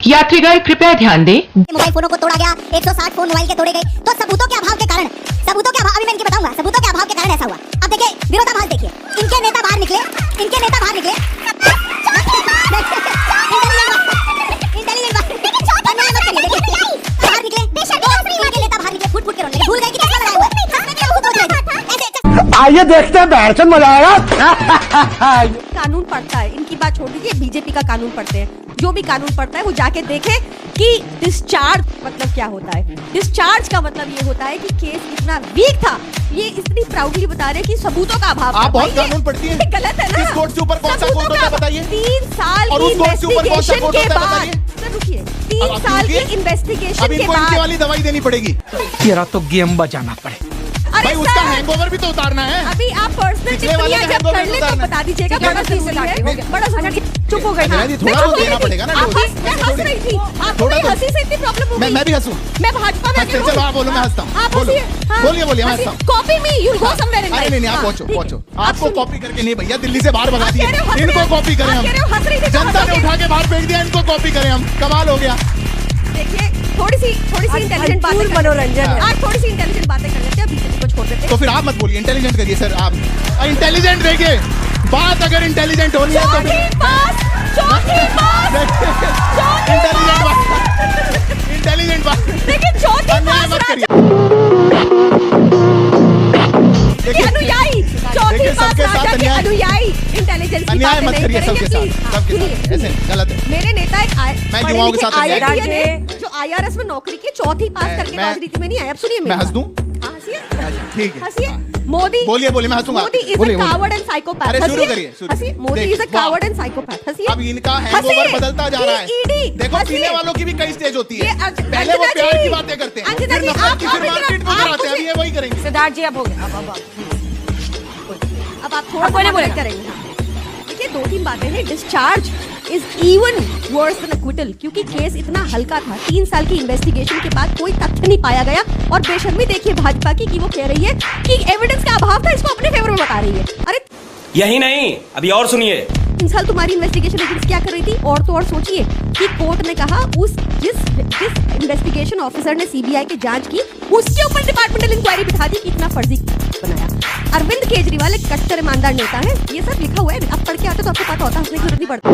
यात्रीगण कृपया ध्यान दें। मोबाइल फोनों को तोड़ा गया, 160 फोन मोबाइल के तोड़े गए। तो सबूतों के अभाव के कारण, सबूतों के अभाव, अभी मैं इनके बताऊंगा, सबूतों के अभाव के कारण ऐसा हुआ। अब देखिए विरोधाभास देखिए, इनके नेता बाहर निकले, इनके नेता बाहर निकले, आइए देखते हैं बैठ मजा आएगा। कानून पढ़ता है, इनकी बात छोड़ दीजिए, बीजेपी का कानून पढ़ते हैं। जो भी कानून पढ़ता है वो जाके देखे कि डिस्चार्ज मतलब क्या होता है। डिस्चार्ज का मतलब ये होता है कि केस इतना वीक था, ये इतनी प्राउडली बता रहे हैं कि सबूतों का अभाव। आप बहुत कानून पढ़ती हैं। गलत है ना। किस कोर्ट से ऊपर कौन सा कोर्ट होता है बताइए। 3 साल और की उस कोर्ट से ऊपर कौन सा इन्वेस्टिगेशन कोर्ट के होता है बाद, बताइए। सर रुकिए, 3 साल की इन्वेस्टिगेशन अब के इनको इनकी बाद वाली दवाई देनी पड़ेगी। तेरा तो गेम बजाना पड़े। भाई उसका हैंगओवर भी तो उतारना है। अभी आप पर्सनल पिछले वाले टिप्पणियां का जब कर हैंगओवर ले तो उतारना है। बता दीजिएगा। बड़ा जरूरी है, बड़ा जरूरी। चुप हो गए ना। थोड़ा तो देना पड़ेगा ना। मैं हंस रही थी, आपको थोड़ा तो- हंसी से इतनी प्रॉब्लम हो गई। मैं भी हंसूं। मैं भाजपा में चलो चलो आप बोलो, मैं हंसता हूँ। आप बोलो। हंसिए, हाँ। बोलिए बोलिए, मैं हंसता हूँ। Copy me, you go somewhere in अरे नहीं आप पहुंचो पहुंचो। आपको कॉपी करके नहीं भैया, दिल्ली से बाहर भगा दिए। इनको कॉपी करें हम। जनता ने उठा के बाहर फेंक दिया, इनको कॉपी करें हम। कमाल हो गया। देखिए थोड़ी सी इंटेलिजेंट बातें, मनोरंजन आज थोड़ी सी इंटेलिजेंट बातें कर लेते हैं, बीजेपी को छोड़ देते हैं। तो फिर आप मत बोलिए, इंटेलिजेंट करिए सर आप। इंटेलिजेंट देखिए, बात अगर इंटेलिजेंट होनी है तो चौथी पास, इंटेलिजेंट बात। देखिए चौथी अन्याय पास मत करिए। अनुयायी, चौथी पास सबके साथ राजा के अन्याय। अनुयायी इंटेलिजेंस की अन्याय बातें मत नहीं करिए करेंगे, सबके प्लीज। साथ, सबके साथ ऐसे गलत है। मेरे नेता एक मैं युवाओं के साथ अन्याय IIT ने जो IRS में नौकरी की, चौथी पास करके राजनीति में नहीं आया। अब सुनिए मैं हंस दूं? हंसिए, ठीक है। हंसिए। मोदी बोलिए बोलिए, मैं हंसूंगा। मोदी इज बोलिए, अ बोलिए। Coward and psychopath. अरे शुरू करिए, शुरू हंसिए। करिए। मोदी इज अ देख, वाह। Coward and psychopath. हंसिए। अब इनका हैंगओवर बदलता जा रहा है। देखो पीने वालों की भी कई स्टेज होती है। पहले वो प्यार की बातें करते हैं, फिर नफरत की, फिर मार्केट में कराते हैं। अब ये वही करेंगे। सिद्धार्थ जी अब हो गया। अब आप थोड़ा बोले करेंगे। देखिए 2-3 बातें हैं। Discharge is even worse than acquittal, क्योंकि केस इतना हल्का था। 3 साल की इन्वेस्टिगेशन के बाद कोई तथ्य नहीं पाया गया। और बेशर्मी देखिए भाजपा की कि वो कह रही है कि एविडेंस का अभाव था, इसको अपने फेवर में बता रही है। अरे यही नहीं, अभी और सुनिए। 3 साल तुम्हारी इन्वेस्टिगेशन एजेंसी क्या कर रही थी? और तो और सोचिए कि कोर्ट ने कहा जिस इन्वेस्टिगेशन ऑफिसर ने सीबीआई की जांच की, उसके ऊपर डिपार्टमेंटल इंक्वायरी बिठा दी कि इतना फर्जी बनाया। अरविंद केजरीवाल एक कट्टर ईमानदार नेता है, ये सब लिखा हुआ है। आप पढ़ के आते तो आपको पता होता, हंसने की जरूरत नहीं पड़ती।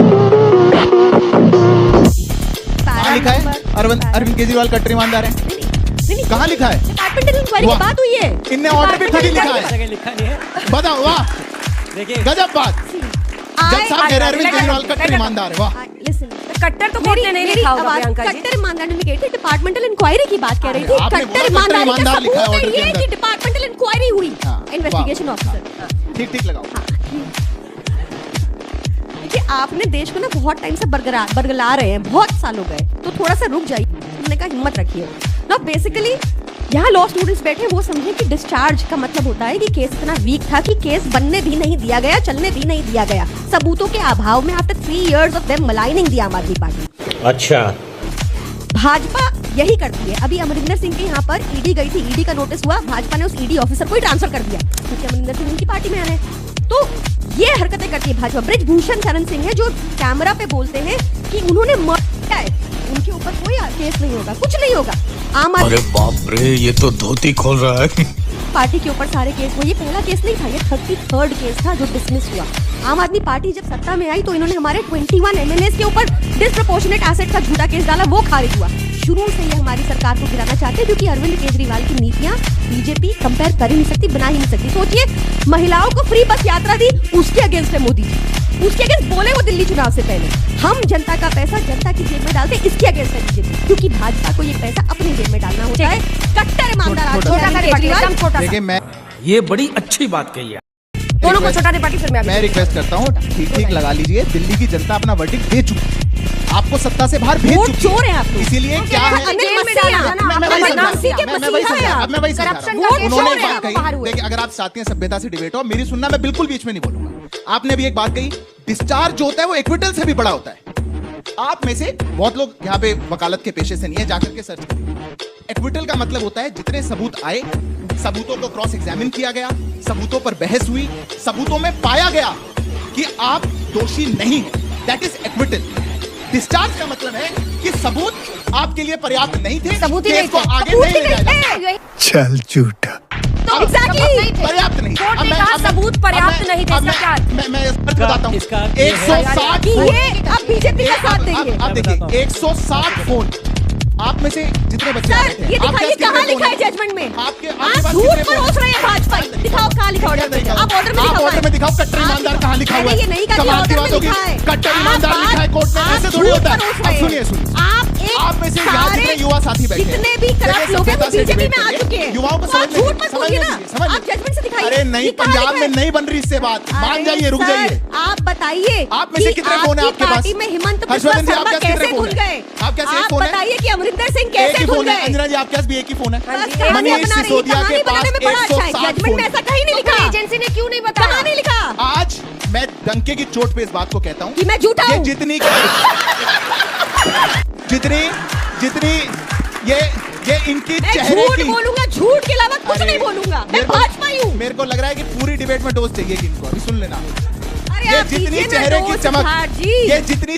कहाँ लिखा है अरविंद केजरीवाल कट्टर ईमानदार है? नहीं, कहाँ लिखा है? डिपार्टमेंटल इंक्वायरी की बात हुई है। इनने ऑर्डर भी खुद ही लिखा है। बताओ, वाह गजब बात। जज साहब कह रहे हैं अरविंद केजरीवाल कट्टर ईमानदार है। वाह। कट्टर तो कोर्ट ने नहीं लिखा होगा प्रियंका जी। कट्टर ईमानदार ने कही थी, डिपार्टमेंटल इंक्वायरी की बात कह रही थी। आपने कट्टर बोला ईमानदारी कट्टर का लिखा है सबूत ऑर्डर के है ये अंदर। कि डिपार्टमेंटल इंक्वायरी हुई। हाँ, इन्वेस्टिगेशन वाह। ऑफिसर। ठीक लगाओ। देखिए आपने देश को ना बहुत टाइम से बरगला रहे हैं, बहुत साल हो गए, तो थोड़ा सा रुक जाइए। हमने कहा हिम्मत रखिए ना। बेसिकली यहाँ लॉ स्टूडेंट्स बैठे, वो समझे कि डिस्चार्ज का मतलब होता है कि केस इतना वीक था कि केस बनने भी नहीं दिया गया, चलने भी नहीं दिया गया, सबूतों के अभाव में। आफ्टर 3 years ऑफ देम मलाइनिंग दी आम आदमी पार्टी। अच्छा, भाजपा यही करती है। अभी अमरिंदर सिंह के यहाँ पर ईडी गई थी, ईडी का नोटिस हुआ, भाजपा ने उस ईडी ऑफिसर को ही ट्रांसफर कर दिया क्योंकि अमरिंदर सिंह उनकी पार्टी में आ रहे हैं। तो ये हरकतें करती है भाजपा। ब्रिजभूषण शरण सिंह है जो कैमरा पे बोलते हैं कि उन्होंने मर्डर है, उनके ऊपर कोई केस नहीं होगा, कुछ नहीं होगा। आम आदमी, अरे बाप रे, ये तो धोती खोल रहा है। पार्टी के ऊपर सारे केस हुए। ये पहला केस नहीं था, ये 33rd केस था जो डिसमिस हुआ। आम आदमी पार्टी जब सत्ता में आई तो इन्होंने हमारे 21 MLAs के ऊपर डिस्प्रपोर्शनेट एसेट का झूठा केस डाला, वो खारिज हुआ। शुरू से ये हमारी सरकार को गिराना चाहते हैं क्योंकि अरविंद केजरीवाल की नीतियां बीजेपी कंपेयर कर ही नहीं सकती, बना ही नहीं सकती। सोचिए, महिलाओं को फ्री बस यात्रा दी, उसके अगेंस्ट है मोदी जी। उसके अगेंस्ट बोले वो दिल्ली चुनाव से पहले, हम जनता का पैसा जनता की जेब में डालते, इसके अगेंस्ट है बीजेपी, क्योंकि भाजपा को ये पैसा अपनी जेब में डालना होता है। कट्टर ईमानदार देखिए, मैं ये बड़ी अच्छी बात कही है। दोनों को छोटा पार्टी फिर मैं रिक्वेस्ट करता हूँ, ठीक लगा लीजिए। दिल्ली की जनता अपना वर्डिक्ट दे चुकी है, आपको सत्ता से बाहर भेज चुकी चोर है आप लोग। इसीलिए क्या है, मैं वही समझा रहा हूं। उन्होंने एक बात कही, देखिए अगर आप चाहती हैं सभ्यता से डिबेट हो, मेरी सुनना, मैं बिल्कुल बीच में नहीं बोलूंगा। आपने भी एक बात कही, डिस्चार्ज जो होता है वो एक्विटल से भी बड़ा होता है। आप में से बहुत लोग यहाँ पे वकालत के पेशे से नहीं है, जाकर के सर्च करिए। एक्विटल का मतलब होता है जितने सबूत आए, सबूतों को क्रॉस एग्जामिन किया गया, सबूतों पर बहस हुई, सबूतों में पाया गया कि आप दोषी नहीं हैं, दैट इज एक्विटल। डिस्चार्ज का मतलब है कि सबूत आपके लिए पर्याप्त नहीं थे, सबूत ही केस नहीं को थे, आगे सबूत नहीं ही ले नहीं जाया थे। चल झूठा। तो एग्जैक्टली पर्याप्त नहीं। कोर्ट अब ने मैं- कहा अब मैं- सबूत अब पर्याप्त मैं- नहीं थे, अब इसका क्या? मैं सच बताता हूँ, इसका- 160 कि फोन। ये अब बीजेपी का साथ देंगे। अब देखिए 160 फोन आप में से जितने बच्चे आ सर रहे थे, ये आपके दिखाइए पास कहाँ कितने लिखा है फोन हैं? जजमेंट में? आपके आप पास झूठ कितने फोन परोस रहे हैं भाजपा। दिखाओ कहाँ लिखा ऑर्डर में? आप ऑर्डर में आप दिखाओ। ऑर्डर में दिखाओ, कट्टर ईमानदार कहाँ लिखा हुआ है? ये नहीं कमाल की बात होगी, कट्टर ईमानदार लिखा है कोर्ट में, ऐसे थोड़ी होता है। अब सुनिए आप में से यहाँ जितने युवा साथी बैठे हैं, जितने भी करप्ट लोग हैं वो सभ्यता से बीजेपी में debate आ करिए। चुके हैं। युवाओं को तो आप समझने झूठ मत बोलिए ना, समझ आप जजमेंट से दिखाइए। अरे नहीं, ये कहाँ पंजाब लिखा में है? नहीं बन रही इससे बात, मान अरे जाइए, रुक सर, जाइए। आप बताइए आप में से कि कितने फोन है आपके पास? पार्टी में हिमंत बिस्वा हर्षवर्धन जी, शर्मा आपके पास कितने कैसे फोन खुल है? गए? आपके पास एक आप फोन है? बताइए कि अमरिंदर सिंह एक कैसे ही खुल फोन है। गए? अंजना जी, आपके पास भी एक ही फोन है। बस कहानियां मनीष बना रही है, सिसोदिया के कहानी बनाने पास में बड़ा अच्छा है। 160 जजमेंट में फोन ऐसा कहीं नहीं लिखा। एजेंसी ने क्यों नहीं बताया? कहाँ नहीं लिखा आज मैं डंके की चोट पे इस बात को कहता हूँ कि मैं झूठा ये हूँ। जितनी जितनी ये इनकी मैं चेहरे झूठ की बोलूंगा, झूठ के अलावा कुछ अरे, नहीं बोलूंगा। मैं मेरे को- भाजपा ही हूँ। मेरे को लग रहा है कि पूरी डिबेट में डोज चाहिए कि इनको, अभी सुन लेना। अरे ये आप जितनी दीजिए ना चेहरे की दोस्त चमक, हार जी। ये जितनी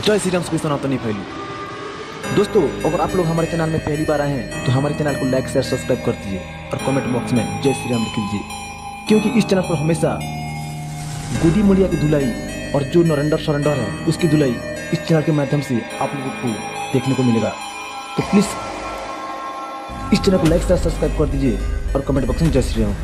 जय श्री राम, सनातनी फैली। दोस्तों अगर आप लोग हमारे चैनल में पहली बार आए हैं तो हमारे चैनल को लाइक शेयर सब्सक्राइब कर दीजिए और कमेंट बॉक्स में जय श्री राम लिख दीजिए, क्योंकि इस चैनल पर हमेशा गोदी मुलिया की धुलाई और जो नरेंद्र सरेंडर है उसकी धुलाई इस चैनल के माध्यम से आप लोगों को देखने को मिलेगा। तो प्लीज़ इस चैनल को लाइक शेयर सब्सक्राइब कर दीजिए और कमेंट बॉक्स में जय श्री राम।